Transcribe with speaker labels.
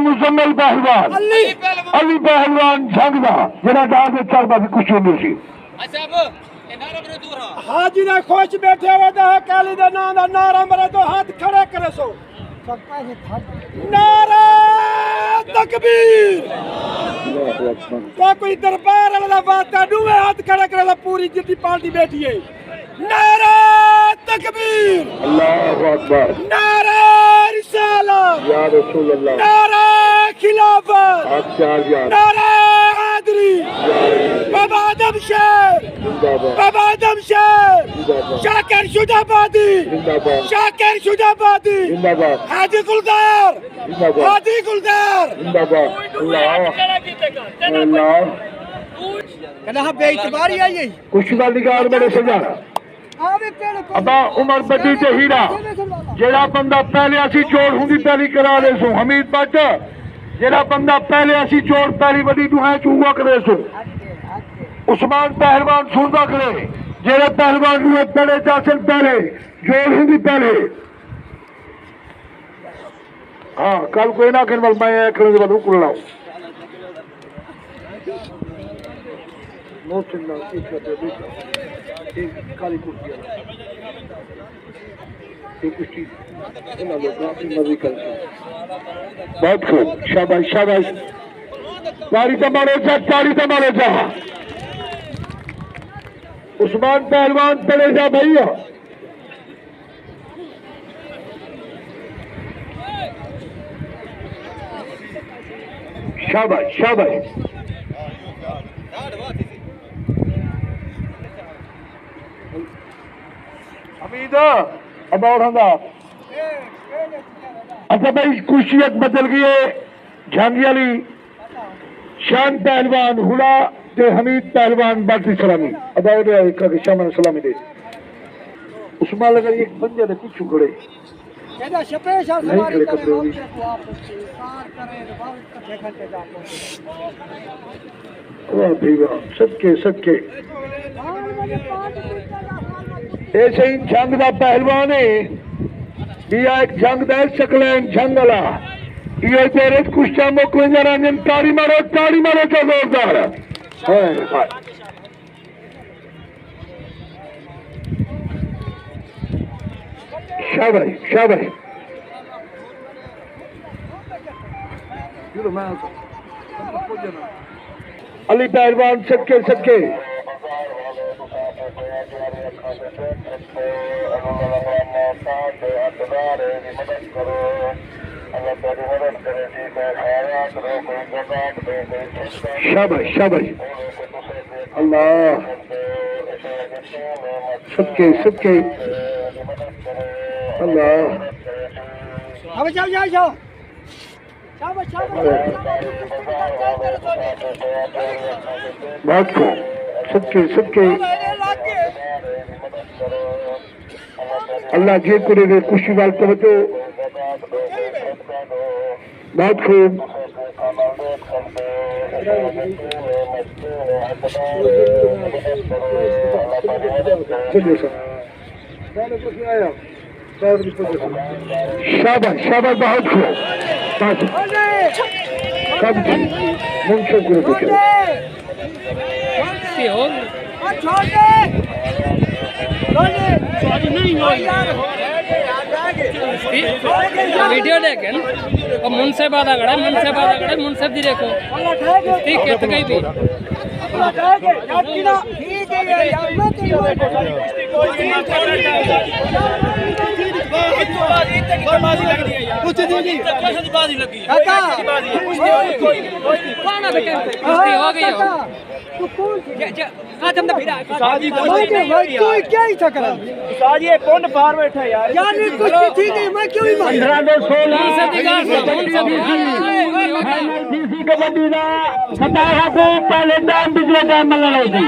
Speaker 1: मुजम्मिल पहलवान अली पहलवान झंगदा जेड़ा डाल दे चल बाकी कुछ नहीं सी।
Speaker 2: हाजी ने खुश बैठे हुए तो काली दे नाम दा नारा मरे तो हाथ खड़े करे सो नारा तकबीर क्या कोई दरबार वाला बात डूबे हाथ खड़े करे पूरी जितनी पार्टी बैठी है नारा तकबीर
Speaker 1: अल्लाहु अकबर
Speaker 2: नारा रिसालत
Speaker 1: या रसूल अल्लाह
Speaker 2: नारा खिलाफत
Speaker 1: आचार्य
Speaker 2: नारा आदरी बाबा आदम शेर
Speaker 1: जिंदाबाद
Speaker 2: बाबा आदम शेर शाकिर शुजाबादी
Speaker 1: जिंदाबाद
Speaker 2: शाकिर शुजाबादी
Speaker 1: जिंदाबाद
Speaker 2: हाजी गुलदार
Speaker 1: जिंदाबाद
Speaker 2: हाजी गुलदार
Speaker 1: जिंदाबाद अल्लाह
Speaker 2: कहना बेइतबारी आई है
Speaker 1: कुछ का निगार मेरे सजा अबा उमर बदी ते हीरा जेड़ा बंदा पहले असी चोर हुंदी पहली करा दे सो हमीद भट्ट जेड़ा बंदा पहले असी चोर पहली बड़ी दुहाई चूगा करे सो उस्मान पहलवान सुनदा करे जेड़े पहलवान ने पहले जासन पहले चोर हुंदी पहले हाँ कल कोई ना कर मैं करने के बाद रुक लाऊं मोहसिन ना एक काली कुर्सी एक कुछ चीज इन लोगों अपनी मर्जी करते बहुत खूब शाबाश शाबाश तारी तमारे जा उस्मान पहलवान पड़े जा भैया शाबाश शाबाश अब और अच्छा भाई खुशियत बदल गई है झांगी वाली शान पहलवान हुड़ा ते हमीद पहलवान बाटी सलामी अब और शामन सलामी दे उसमें लगा एक बंदे ने पीछू खड़े नहीं खड़े कपड़े सबके सबके ऐसे ही जंग का पहलवान है या एक जंग दा शकलैन जंग वाला ये तेरे कुश्ता मोकले जरांजन ताड़ी मारो तो जोरदार हाय शाबाश शाबाश अली पहलवान सबके सबके शाबाश शाबाश अल्लाह सबके सबके अल्लाह
Speaker 2: अब जाओ शाबाश
Speaker 1: बहुत खूब सबके सबके अल्लाह जे करे खुशी वाल तवज्जो बहुत खूब शाबाश शाबाश बहुत खूब कब मुंशो गुरु
Speaker 3: वीडियो देखें और मुनसे बात आगड़ा मुनसे दी देखो ठीक है तो कहीं भी हो गई
Speaker 2: साजी क्या ही था करा साजी ये कौन बाहर बैठा यार नहीं कुछ ठीक है मैं क्यों ही
Speaker 1: 15 कबड्डी ना 17 को पहले टाइम पिछले टाइम में लड़ाई थी